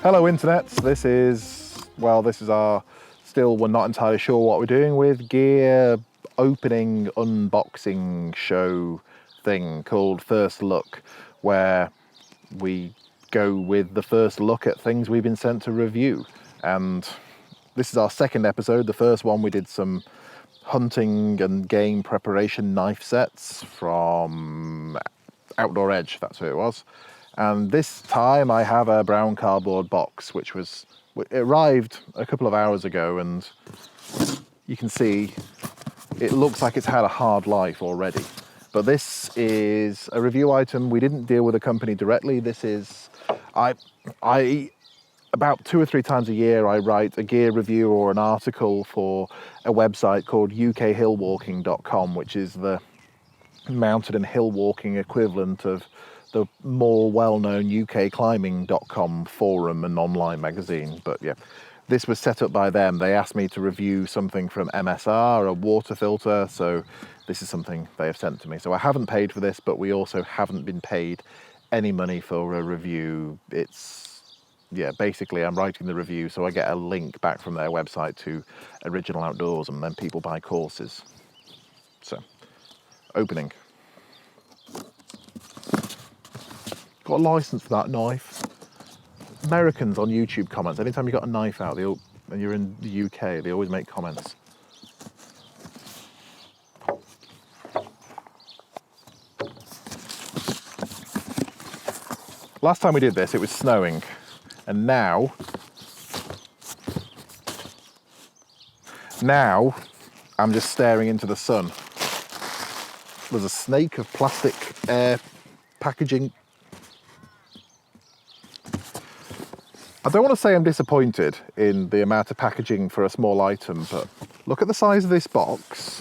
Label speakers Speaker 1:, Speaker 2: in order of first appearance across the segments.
Speaker 1: Hello internets, this is our, still we're not entirely sure what we're doing with gear opening unboxing show thing called First Look, where we go with the first look at things we've been sent to review. And this is our second episode. The first one we did some hunting and game preparation knife sets from Outdoor Edge, that's who it was. And this time I have a brown cardboard box, it arrived a couple of hours ago, and you can see it looks like it's had a hard life already. But this is a review item. We didn't deal with a company directly. This is, about 2 or 3 times a year, I write a gear review or an article for a website called ukhillwalking.com, which is the mountain and hill walking equivalent of the more well-known ukclimbing.com forum and online magazine. But yeah, this was set up by them. They asked me to review something from MSR, a water filter, so this is something they have sent to me. So I haven't paid for this, but we also haven't been paid any money for a review. Yeah, basically I'm writing the review, so I get a link back from their website to Original Outdoors, and then people buy courses. So, opening. Got a license for that knife. Americans on YouTube comments, anytime you got a knife out, and you're in the UK, they always make comments. Last time we did this, it was snowing, and now I'm just staring into the sun. There's a snake of plastic air packaging. I don't want to say I'm disappointed in the amount of packaging for a small item, but look at the size of this box.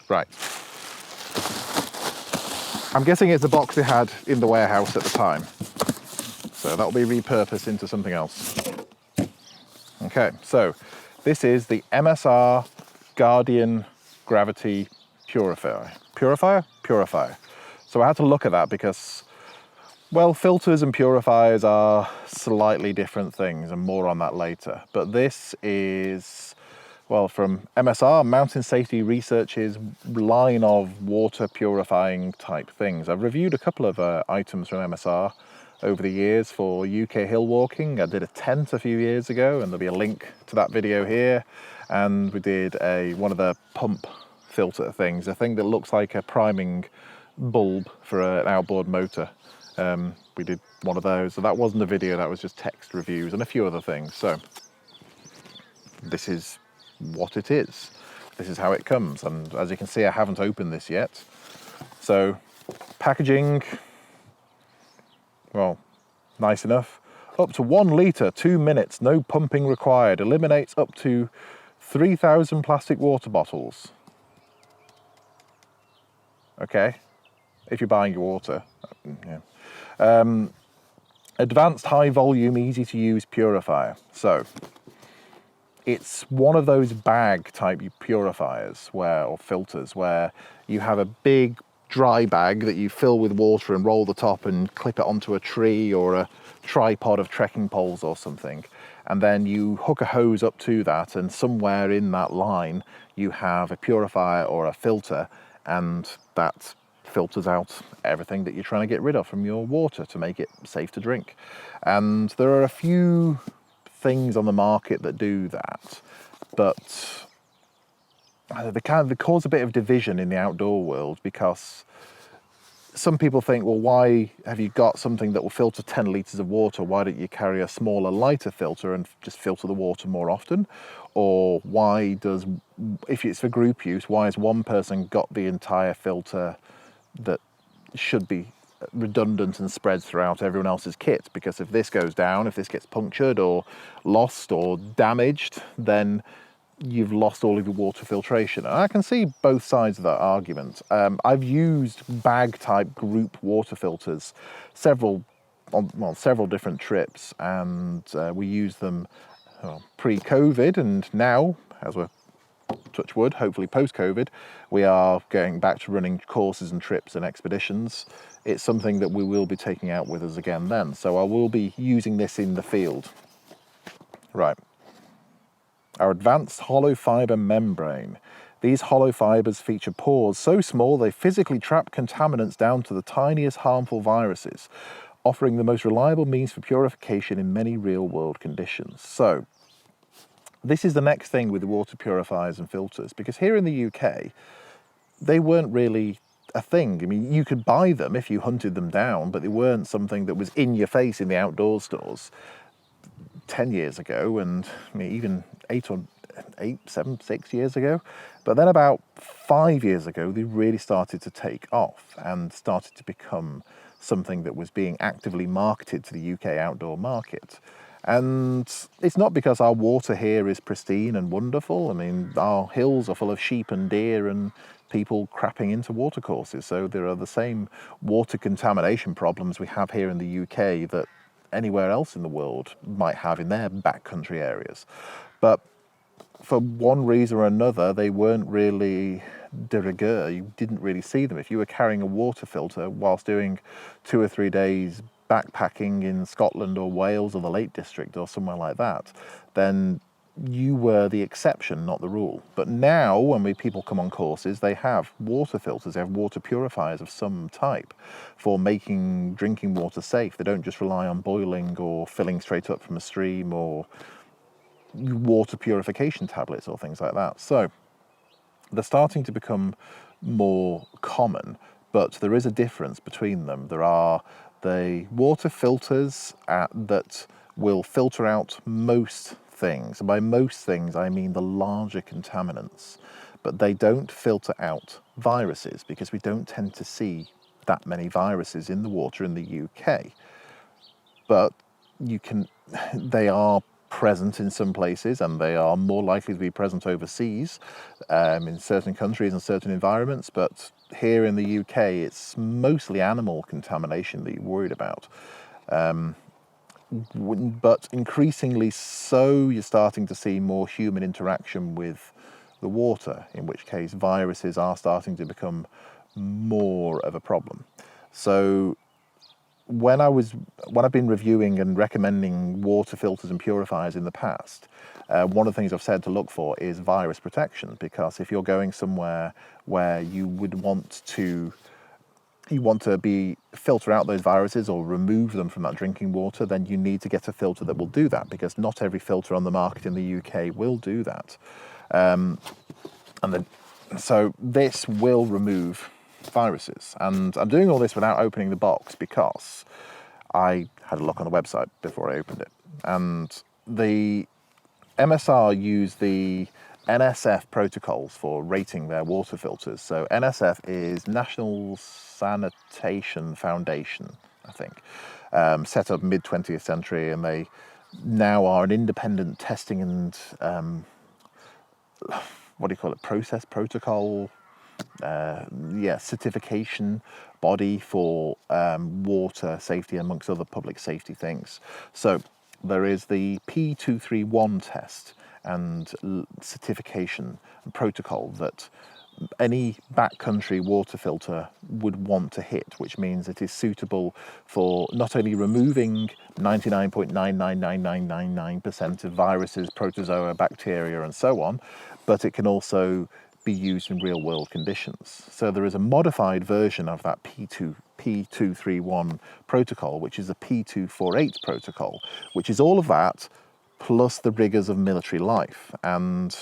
Speaker 1: Right. I'm guessing it's the box they had in the warehouse at the time. So that'll be repurposed into something else. Okay, so this is the MSR Guardian Gravity Purifier. Purifier. So I had to look at that because, well, filters and purifiers are slightly different things, and more on that later. But this is, well, from MSR, Mountain Safety Research's line of water purifying type things. I've reviewed a couple of items from MSR over the years for UK hill walking. I did a tent a few years ago, and there'll be a link to that video here. And we did one of the pump filter things, a thing that looks like a priming bulb for an outboard motor. We did one of those. So that wasn't a video, that was just text reviews and a few other things. So this is what it is. This is how it comes. And as you can see, I haven't opened this yet. So packaging, well, nice enough. Up to 1 litre, 2 minutes, no pumping required. Eliminates up to 3,000 plastic water bottles. Okay, if you're buying your water. Yeah. Advanced high volume, easy to use purifier. So it's one of those bag type purifiers or filters where you have a big dry bag that you fill with water and roll the top and clip it onto a tree or a tripod of trekking poles or something. And then you hook a hose up to that, and somewhere in that line you have a purifier or a filter, and that filters out everything that you're trying to get rid of from your water to make it safe to drink. And there are a few things on the market that do that, but they cause a bit of division in the outdoor world, because some people think, well, why have you got something that will filter 10 litres of water? Why don't you carry a smaller, lighter filter and just filter the water more often? Or if it's for group use, why has one person got the entire filter that should be redundant and spread throughout everyone else's kit? Because if this goes down, if this gets punctured or lost or damaged, then you've lost all of your water filtration. And I can see both sides of that argument. I've used bag type group water filters several different trips, and we use them pre-COVID, and now, as we're touch wood, hopefully post-COVID, we are going back to running courses and trips and expeditions. It's something that we will be taking out with us again then. So I will be using this in the field. Right. Our advanced hollow fibre membrane. These hollow fibres feature pores so small they physically trap contaminants down to the tiniest harmful viruses, offering the most reliable means for purification in many real-world conditions. So, this is the next thing with the water purifiers and filters, because here in the UK, they weren't really a thing. I mean, you could buy them if you hunted them down, but they weren't something that was in your face in the outdoor stores 10 years ago, and I mean, even 6 years ago. But then about 5 years ago, they really started to take off and started to become something that was being actively marketed to the UK outdoor market. And it's not because our water here is pristine and wonderful. I mean, our hills are full of sheep and deer and people crapping into watercourses. So there are the same water contamination problems we have here in the UK that anywhere else in the world might have in their backcountry areas. But for one reason or another, they weren't really de rigueur. You didn't really see them. If you were carrying a water filter whilst doing 2 or 3 days backpacking in Scotland or Wales or the Lake District or somewhere like that, then you were the exception, not the rule. But now, when people come on courses, they have water filters, they have water purifiers of some type for making drinking water safe. They don't just rely on boiling or filling straight up from a stream or water purification tablets or things like that. So they're starting to become more common, but there is a difference between them. There are the water filters that will filter out most things. And by most things, I mean the larger contaminants, but they don't filter out viruses because we don't tend to see that many viruses in the water in the UK. But they are present in some places, and they are more likely to be present overseas in certain countries and certain environments. But here in the UK, it's mostly animal contamination that you're worried about. But increasingly so, you're starting to see more human interaction with the water, in which case viruses are starting to become more of a problem. So when I've been reviewing and recommending water filters and purifiers in the past, one of the things I've said to look for is virus protection, because if you're going somewhere where you want to filter out those viruses or remove them from that drinking water, then you need to get a filter that will do that, because not every filter on the market in the UK will do that. So this will remove viruses, and I'm doing all this without opening the box because I had a look on the website before I opened it, and the MSR use the NSF protocols for rating their water filters. So NSF is National Sanitation Foundation, I think, set up mid-20th century, and they now are an independent testing and process protocol, certification body for water safety, amongst other public safety things. So there is the P231 test and certification protocol that any backcountry water filter would want to hit, which means it is suitable for not only removing 99.99999% of viruses, protozoa, bacteria, and so on, but it can also be used in real world conditions. So there is a modified version of that P231 protocol, which is a P248 protocol, which is all of that plus the rigors of military life. And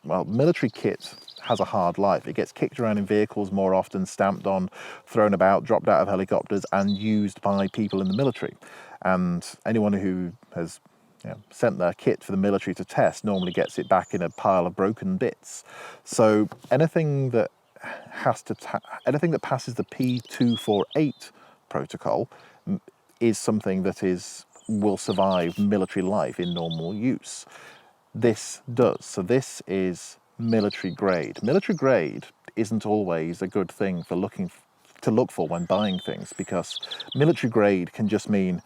Speaker 1: well, military kit has a hard life. It gets kicked around in vehicles more often, stamped on, thrown about, dropped out of helicopters, and used by people in the military. And anyone who has sent their kit for the military to test normally gets it back in a pile of broken bits. So anything that anything that passes the P248 protocol is something that will survive military life in normal use. This does. So this is military grade. Military grade isn't always a good thing to look for when buying things, because military grade can just mean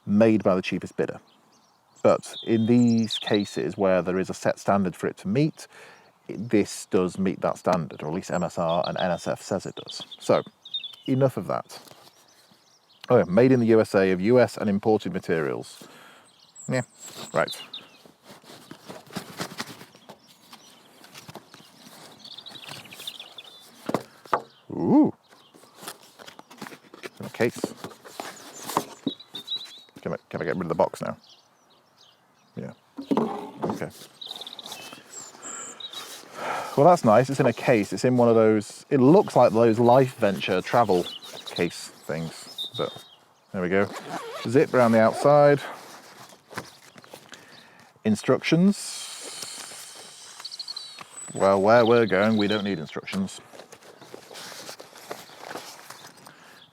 Speaker 1: made by the cheapest bidder. But in these cases where there is a set standard for it to meet, this does meet that standard, or at least MSR and NSF says it does. So, enough of that. Oh yeah, made in the USA of US and imported materials. Yeah, right. Ooh. In a case. Can I get rid of the box now? Yeah. Okay. Well, that's nice. It's in a case. It's in one of those, it looks like those Life Venture travel case things. But there we go. Zip around the outside. Instructions. Well, where we're going, we don't need instructions.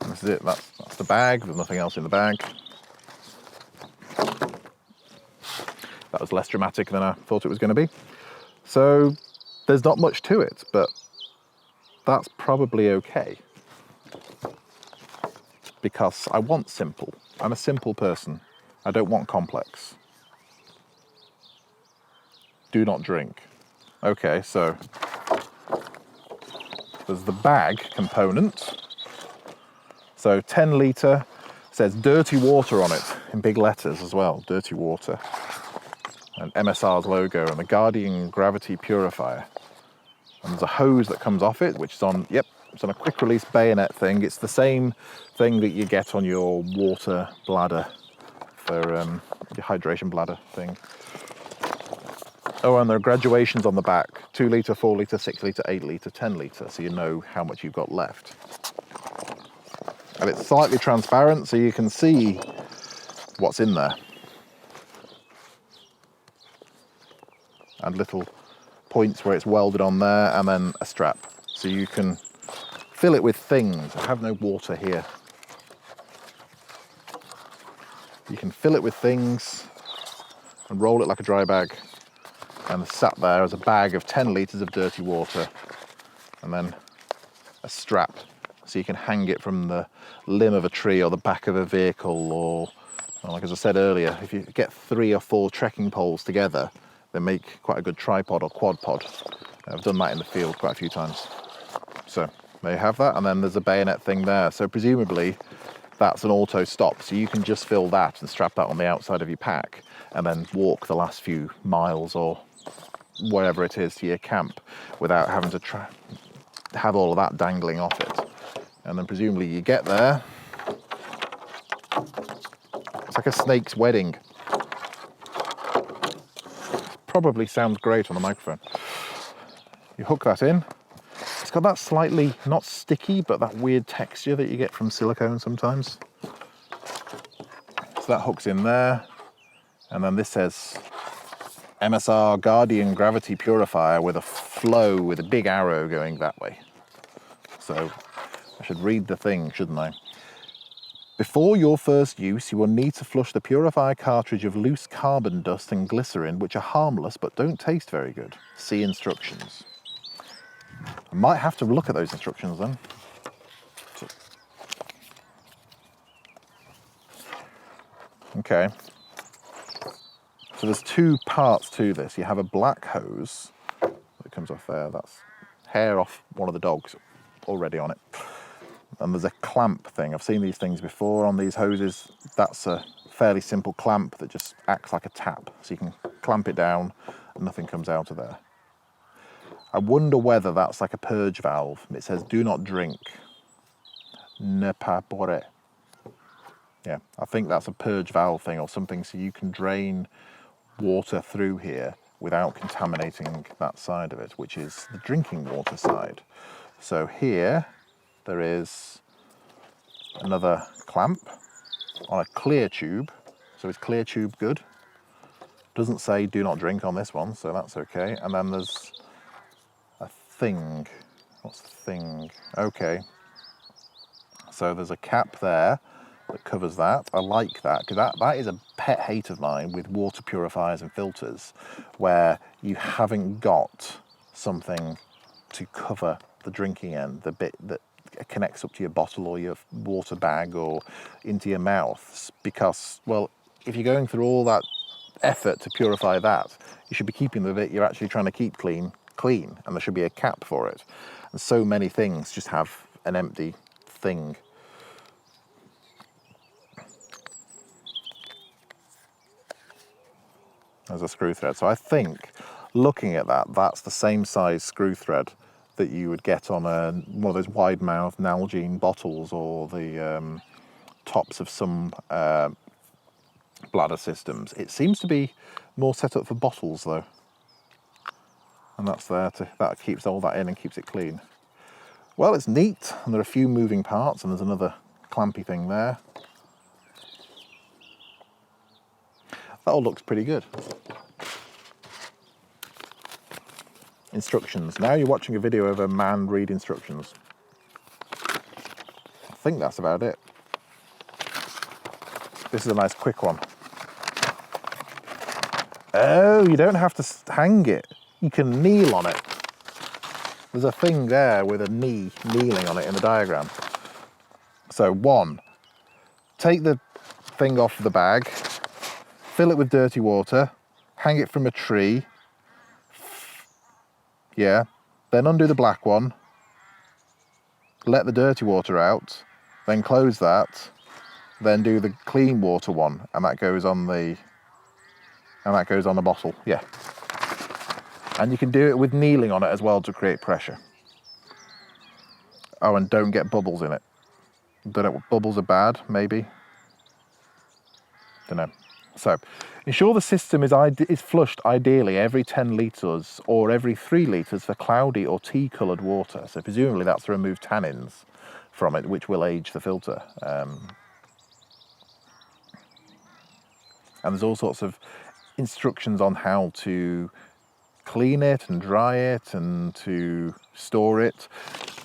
Speaker 1: This is it. That's the bag. There's nothing else in the bag. That was less dramatic than I thought it was going to be. So there's not much to it, but that's probably okay. Because I want simple. I'm a simple person. I don't want complex. Do not drink. Okay, so there's the bag component. So 10 litre, says dirty water on it in big letters as well, dirty water. And MSR's logo and the Guardian Gravity Purifier. And there's a hose that comes off it, which is on, yep, it's on a quick release bayonet thing. It's the same thing that you get on your water bladder for your hydration bladder thing. Oh, and there are graduations on the back, 2 litre, 4 litre, 6 litre, 8 litre, 10 litre, so you know how much you've got left. And it's slightly transparent, so you can see what's in there. And little points where it's welded on there, and then a strap. So you can fill it with things. I have no water here. You can fill it with things and roll it like a dry bag. And sat there as a bag of 10 litres of dirty water. And then a strap. So you can hang it from the limb of a tree or the back of a vehicle, or well, like as I said earlier, if you get 3 or 4 trekking poles together, they make quite a good tripod or quad pod. I've done that in the field quite a few times. So there you have that, and then there's a bayonet thing there. So presumably that's an auto stop, so you can just fill that and strap that on the outside of your pack and then walk the last few miles or wherever it is to your camp without having to have all of that dangling off it. And then presumably you get there, it's like a snake's wedding. Probably sounds great on the microphone. You hook that in. It's got that slightly, not sticky, but that weird texture that you get from silicone sometimes. So that hooks in there. And then this says MSR Guardian Gravity Purifier with a flow with a big arrow going that way. So I should read the thing, shouldn't I? Before your first use, you will need to flush the Purifier cartridge of loose carbon dust and glycerin, which are harmless but don't taste very good. See instructions. I might have to look at those instructions then. Okay. So there's 2 parts to this. You have a black hose that comes off there. That's hair off one of the dogs already on it. And there's a clamp thing. I've seen these things before on these hoses. That's a fairly simple clamp that just acts like a tap. So you can clamp it down and nothing comes out of there. I wonder whether that's like a purge valve. It says, do not drink. Ne pas boire. Yeah, I think that's a purge valve thing or something, so you can drain water through here without contaminating that side of it, which is the drinking water side. So here there is another clamp on a clear tube. So is clear tube good? Doesn't say do not drink on this one, so that's okay. And then there's a thing. What's the thing? Okay. So there's a cap there that covers that. I like that, because that is a pet hate of mine with water purifiers and filters, where you haven't got something to cover the drinking end, the bit that connects up to your bottle or your water bag or into your mouth. Because, well, if you're going through all that effort to purify that, you should be keeping the bit you're actually trying to keep clean clean, and there should be a cap for it. And so many things just have an empty thing. There's a screw thread. So I think, looking at that, that's the same size screw thread that you would get on one of those wide mouth Nalgene bottles, or the tops of some bladder systems. It seems to be more set up for bottles though, and that keeps all that in and keeps it clean. Well, it's neat, and there are a few moving parts, and there's another clampy thing there. That all looks pretty good. Instructions. Now you're watching a video of a man read instructions. I think that's about it. This is a nice quick one. Oh, you don't have to hang it. You can kneel on it. There's a thing there with a kneeling on it in the diagram. So 1, take the thing off the bag, fill it with dirty water, hang it from a tree, yeah, then undo the black one, let the dirty water out, then close that, then do the clean water one, and that goes on the bottle, yeah. And you can do it with kneeling on it as well to create pressure. Oh, and don't get bubbles in it. Don't know what bubbles are bad, maybe. Don't know. So, ensure the system is flushed ideally every 10 litres or every 3 litres for cloudy or tea-coloured water. So presumably that's to remove tannins from it, which will age the filter. And there's all sorts of instructions on how to clean it and dry it and to store it.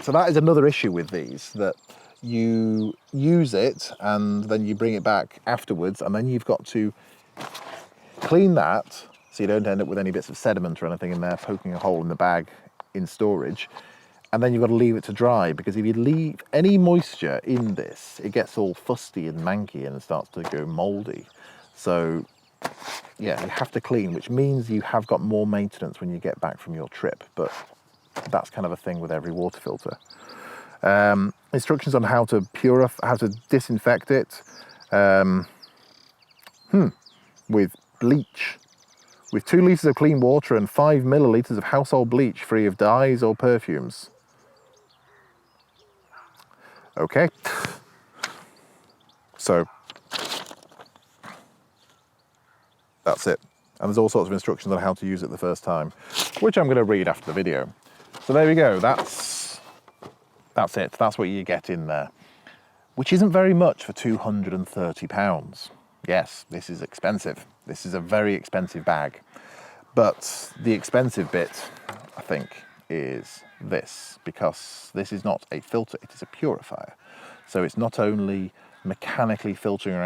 Speaker 1: So that is another issue with these, that you use it and then you bring it back afterwards, and then you've got to clean that so you don't end up with any bits of sediment or anything in there poking a hole in the bag in storage. And then you've got to leave it to dry, because if you leave any moisture in this, it gets all fusty and manky and it starts to go mouldy. So yeah, you have to clean, which means you have got more maintenance when you get back from your trip, but that's kind of a thing with every water filter. Instructions on how to how to disinfect it with bleach, with 2 litres of clean water and 5 millilitres of household bleach free of dyes or perfumes. Okay, so that's it. And there's all sorts of instructions on how to use it the first time, which I'm going to read after the video. So there we go, that's it. That's what you get in there, which isn't very much for £230. Yes, this is expensive. This is a very expensive bag. But the expensive bit, I think, is this, because this is not a filter, it is a purifier. So it's not only mechanically filtering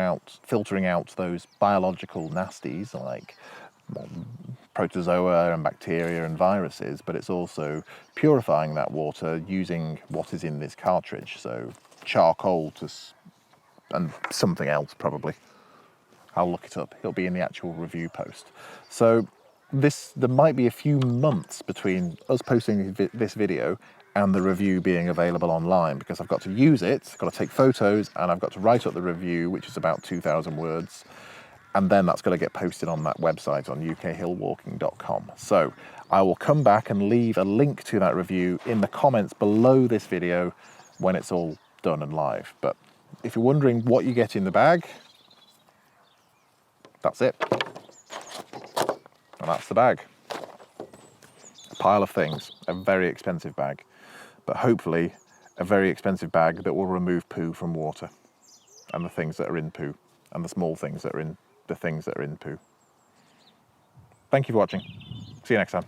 Speaker 1: out those biological nasties like protozoa and bacteria and viruses, but it's also purifying that water using what is in this cartridge. So charcoal and something else probably. I'll look it up. It'll be in the actual review post. So there might be a few months between us posting this video and the review being available online, because I've got to use it, I've got to take photos, and I've got to write up the review, which is about 2,000 words. And then that's got to get posted on that website on ukhillwalking.com. So I will come back and leave a link to that review in the comments below this video when it's all done and live. But if you're wondering what you get in the bag, that's it. And that's the bag. A pile of things, a very expensive bag, but hopefully a very expensive bag that will remove poo from water and the things that are in poo and the small things that are in the things that are in poo. Thank you for watching. See you next time.